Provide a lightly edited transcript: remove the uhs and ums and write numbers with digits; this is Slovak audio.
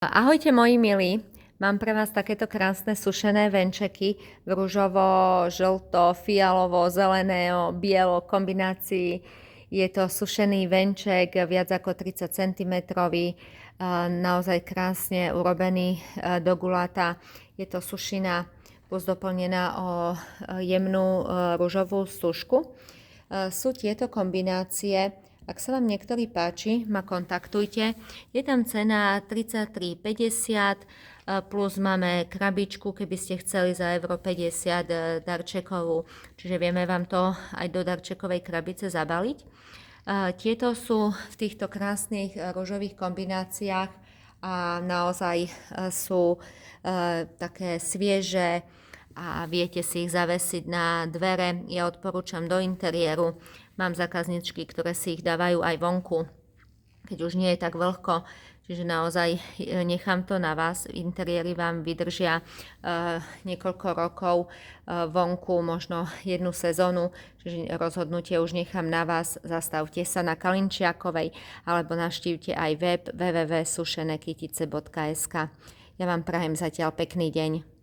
Ahojte moji milí, mám pre vás takéto krásne sušené venčeky v ružovo, žlto, fialovo, zeleného, bielo kombinácii. Je to sušený venček viac ako 30 cm, naozaj krásne urobený do guláta. Je to sušina plus doplnená o jemnú ružovú stužku. Sú tieto kombinácie. Ak sa vám niektorý páči, ma kontaktujte. Je tam cena 33,50 plus máme krabičku, keby ste chceli za euro 50 darčekovú. Čiže vieme vám to aj do darčekovej krabice zabaliť. Tieto sú v týchto krásnych ružových kombináciách a naozaj sú také svieže a viete si ich zavesiť na dvere. Ja odporúčam do interiéru. Mám zákazničky, ktoré si ich dávajú aj vonku, keď už nie je tak vlhko. Čiže naozaj nechám to na vás. Interiéry vám vydržia niekoľko rokov, vonku možno jednu sezónu. Čiže rozhodnutie už nechám na vás. Zastavte sa na Kalinčiakovej alebo navštívte aj web www.sušenekytice.sk. Ja vám prajem zatiaľ pekný deň.